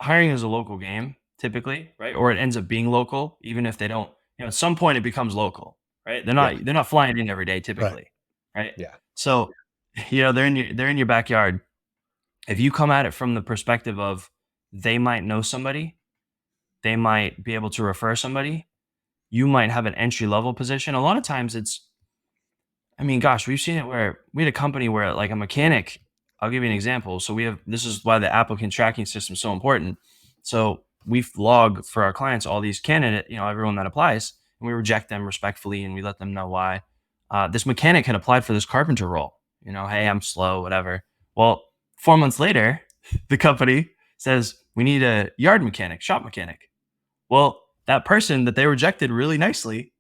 hiring is a local game typically, right? Or it ends up being local, even if they don't, at some point it becomes local, right? Yeah. They're not flying in every day Right. typically, right? Yeah. So, they're in your backyard. If you come at it from the perspective of they might know somebody, they might be able to refer somebody, you might have an entry level position. A lot of times I mean, gosh, we've seen it where we had a company where like a mechanic, I'll give you an example. So this is why the applicant tracking system is so important. So we log for our clients all these candidate, everyone that applies, and we reject them respectfully and we let them know why. This mechanic had applied for this carpenter role. Hey, I'm slow, whatever. Well, 4 months later, the company says we need a yard mechanic, shop mechanic. Well, that person that they rejected really nicely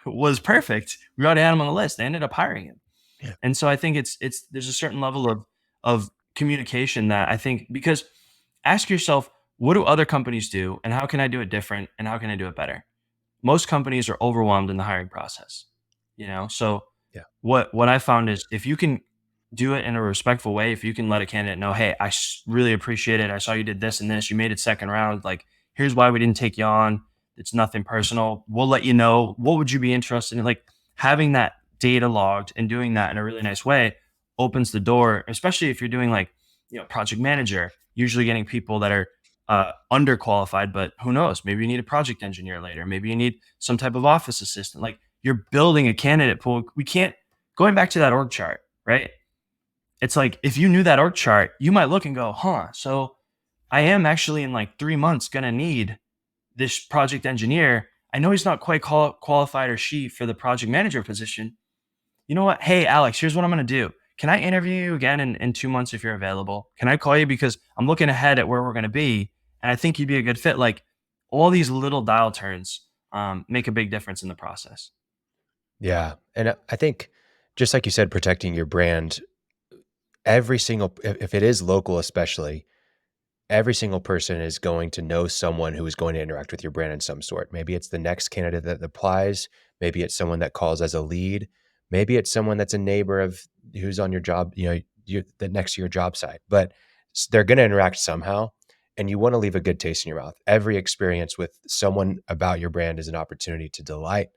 was perfect. We already had him on the list. They ended up hiring him. Yeah. And so I think it's there's a certain level of communication that I think, because ask yourself, what do other companies do and how can I do it different and how can I do it better? Most companies are overwhelmed in the hiring process. So Yeah. what I found is if you can do it in a respectful way, if you can let a candidate know, hey, I really appreciate it. I saw you did this and this. You made it second round. Like, here's why we didn't take you on. It's nothing personal. We'll let you know. What would you be interested in? Like, having that data logged and doing that in a really nice way opens the door, especially if you're doing like, project manager, usually getting people that are underqualified, but who knows? Maybe you need a project engineer later. Maybe you need some type of office assistant. Like, you're building a candidate pool. We can't, going back to that org chart, right? It's like, if you knew that org chart, you might look and go, so I am actually in like 3 months going to need this project engineer. I know he's not quite qualified or she for the project manager position. You know what? Hey, Alex, here's what I'm going to do. Can I interview you again in 2 months if you're available? Can I call you because I'm looking ahead at where we're going to be and I think you'd be a good fit? Like, all these little dial turns make a big difference in the process. Yeah. And I think just like you said, protecting your brand, every single, if it is local, especially, every single person is going to know someone who is going to interact with your brand in some sort. Maybe it's the next candidate that applies. Maybe it's someone that calls as a lead. Maybe it's someone that's a neighbor of who's on your job, the next to your job site, but they're going to interact somehow. And you want to leave a good taste in your mouth. Every experience with someone about your brand is an opportunity to delight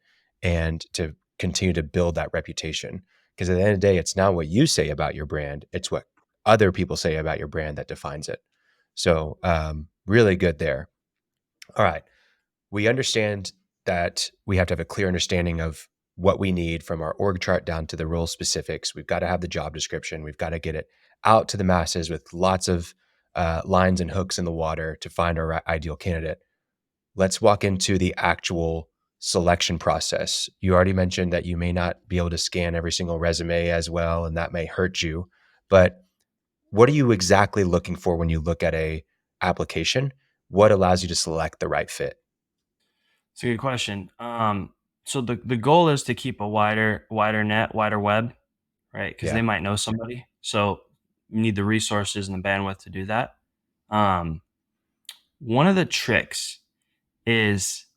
and to continue to build that reputation. Because at the end of the day, it's not what you say about your brand, it's what other people say about your brand that defines it. So really good there. All right. We understand that we have to have a clear understanding of what we need from our org chart down to the role specifics. We've got to have the job description. We've got to get it out to the masses with lots of lines and hooks in the water to find our ideal candidate. Let's walk into the actual selection process. You already mentioned that you may not be able to scan every single resume as well, and that may hurt you. But what are you exactly looking for when you look at a application? What allows you to select the right fit? It's a good question. So the goal is to keep a wider net, wider web, right? Because they Yeah. might know somebody. So you need the resources and the bandwidth to do that. Um, One of the tricks is,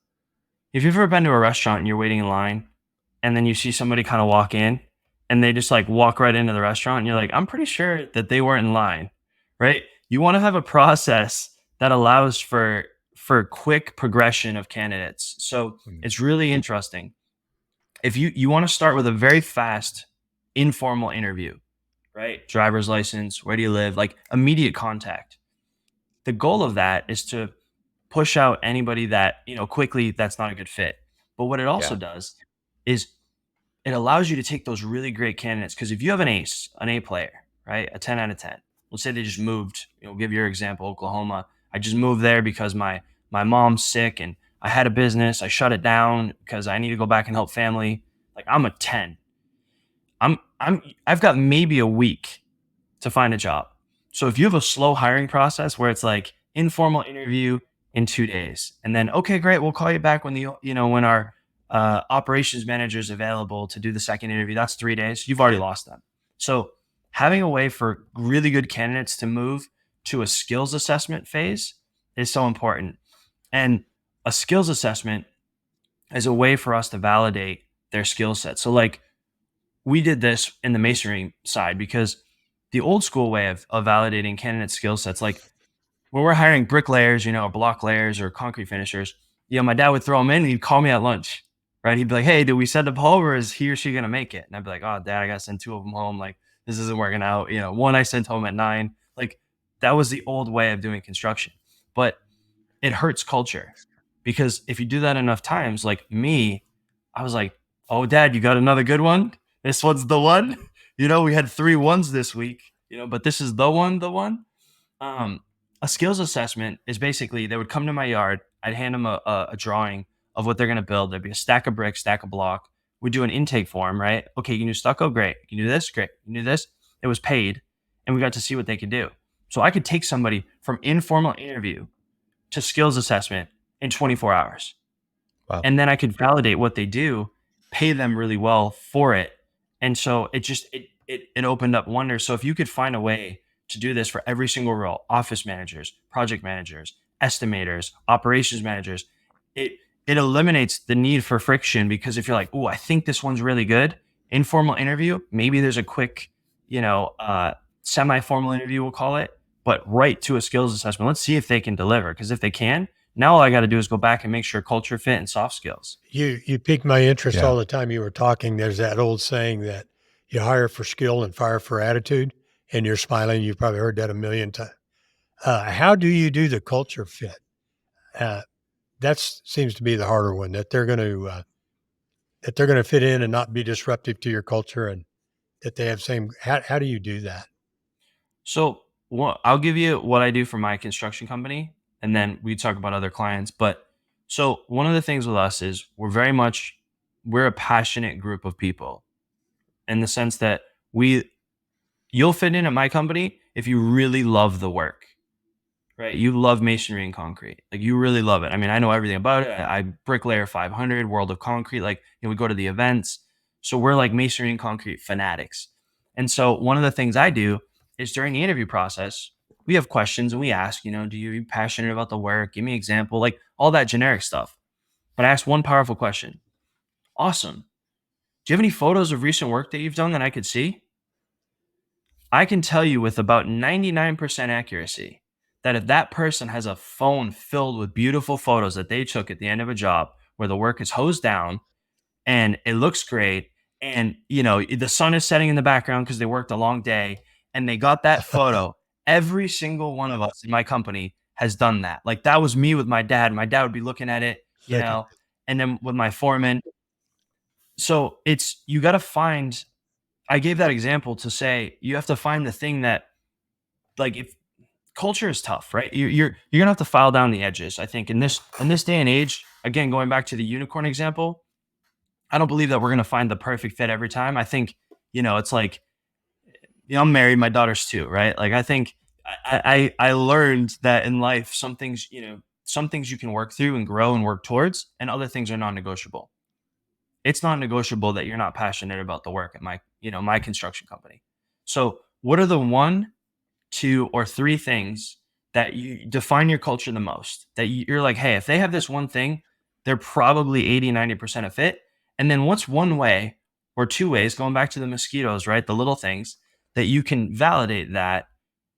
if you've ever been to a restaurant and you're waiting in line and then you see somebody kind of walk in and they just like walk right into the restaurant and you're like, I'm pretty sure that they weren't in line, right? You want to have a process that allows for quick progression of candidates. So Mm. it's really interesting. If you want to start with a very fast informal interview, right? Driver's license, where do you live? Like, immediate contact. The goal of that is to push out anybody that, quickly, that's not a good fit. But what it also Yeah. does is it allows you to take those really great candidates. Because if you have an ace, an A player, right, a 10 out of 10, let's say they just moved, give your example, Oklahoma. I just moved there because my mom's sick and I had a business. I shut it down because I need to go back and help family. Like, I'm a 10. I've got maybe a week to find a job. So if you have a slow hiring process where it's like informal interview in 2 days, and then, okay, great, we'll call you back when when our operations manager is available to do the second interview. That's 3 days. You've already lost them. So having a way for really good candidates to move to a skills assessment phase is so important. And a skills assessment is a way for us to validate their skill set. So like, we did this in the masonry side because the old school way of validating candidate skill sets, like, when we're hiring bricklayers, block layers or concrete finishers, my dad would throw them in and he'd call me at lunch, right? He'd be like, "Hey, did we send them home or is he or she gonna make it?" And I'd be like, "Oh, Dad, I gotta send two of them home. Like this isn't working out." One I sent home at 9. Like that was the old way of doing construction, but it hurts culture because if you do that enough times, like me, I was like, "Oh, Dad, you got another good one? This one's the one." We had 3 ones this week, but this is the one. Um, a skills assessment is basically they would come to my yard. I'd hand them a drawing of what they're going to build. There'd be a stack of bricks, stack of block. We do an intake form, right? Okay, you can do stucco, great. You can do this, great. You can do this. It was paid, and we got to see what they could do. So I could take somebody from informal interview to skills assessment in 24 hours. Wow. And then I could validate what they do, pay them really well for it. And so it opened up wonders. So if you could find a way to do this for every single role, office managers, project managers, estimators, operations managers, it it eliminates the need for friction because if you're like, "Oh, I think this one's really good," informal interview, maybe there's a quick, semi-formal interview, we'll call it, but right to a skills assessment. Let's see if they can deliver. Because if they can, now all I got to do is go back and make sure culture fit and soft skills. You piqued my interest Yeah. all the time you were talking. There's that old saying that you hire for skill and fire for attitude, and you're smiling. You've probably heard that a million times. How do you do the culture fit? That seems to be the harder one. That they're going to fit in and not be disruptive to your culture, and that they have same. How do you do that? So I'll give you what I do for my construction company, and then we talk about other clients. But so one of the things with us is we're a passionate group of people in the sense that you'll fit in at my company if you really love the work. Right. You love masonry and concrete. Like you really love it. I mean, I know everything about it. I bricklayer 500, World of Concrete. Like, we go to the events. So we're like masonry and concrete fanatics. And so one of the things I do is during the interview process, we have questions and we ask, do you be passionate about the work? Give me an example, like all that generic stuff. But I ask one powerful question. Awesome. Do you have any photos of recent work that you've done that I could see? I can tell you with about 99% accuracy that if that person has a phone filled with beautiful photos that they took at the end of a job where the work is hosed down and it looks great and the sun is setting in the background because they worked a long day and they got that photo, every single one of us in my company has done that. Like that was me with my dad. My dad would be looking at it, Second, and then with my foreman. So you got to find, I gave that example to say you have to find the thing that, like, if culture is tough, right? You're gonna have to file down the edges. I think in this day and age, again, going back to the unicorn example, I don't believe that we're gonna find the perfect fit every time. I think it's like, I'm married, my daughter's 2, right? Like I think I learned that in life, some things you can work through and grow and work towards, and other things are non-negotiable. It's non-negotiable that you're not passionate about the work at my construction company. So what are the 1, 2, or 3 things that you define your culture the most, that you're like, hey, if they have this one thing, they're probably 80-90% a fit? And then what's 1 way or 2 ways, going back to the mosquitoes, right? The little things that you can validate that,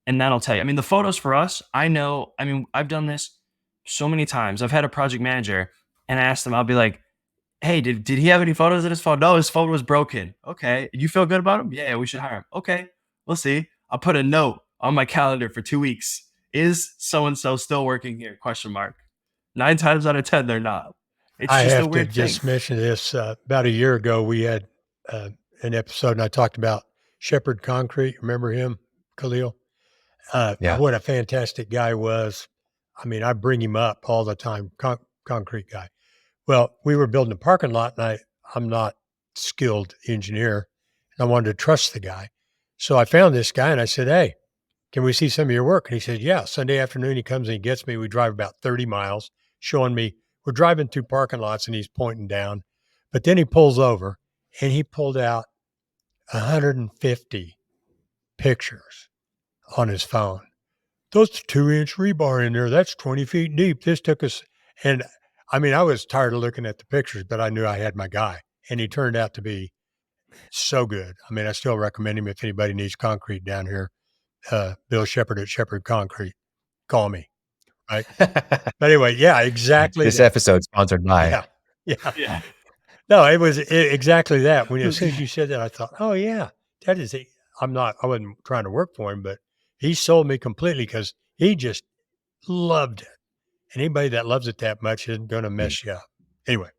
and that'll tell you. I mean, the photos for us, I've done this so many times. I've had a project manager and I asked them, I'll be like, hey, did he have any photos of his phone? No, his phone was broken. Okay. You feel good about him? Yeah, we should hire him. Okay. We'll see. I'll put a note on my calendar for 2 weeks. Is so-and-so still working here? Question mark. 9 times out of 10, they're not. It's I just a have to weird thing. just mention this. About a year ago, we had uh, an episode, and I talked about Shepherd Concrete. Remember him, Khalil? Yeah. What a fantastic guy was. I mean, I bring him up all the time. Concrete guy. Well, we were building a parking lot, and I'm not skilled engineer, and I wanted to trust the guy. So I found this guy, and I said, "Hey, can we see some of your work?" And he said, "Yeah." Sunday afternoon, he comes and he gets me. We drive about 30 miles, showing me we're driving through parking lots, and he's pointing down. But then he pulls over, and he pulled out 150 pictures on his phone. Those 2-inch rebar in there, that's 20 feet deep. This took us, and I mean, I was tired of looking at the pictures, but I knew I had my guy, and he turned out to be so good. I mean, I still recommend him if anybody needs concrete down here. Bill Shepard at Shepard Concrete. call me, right? But anyway, yeah, exactly This that. episode sponsored by. Yeah, yeah. Yeah. No, it was exactly that. When as soon as you said that, I thought, oh yeah, that is. I wasn't trying to work for him, but he sold me completely because he just loved it. And anybody that loves it that much isn't going to mess you up. Anyway.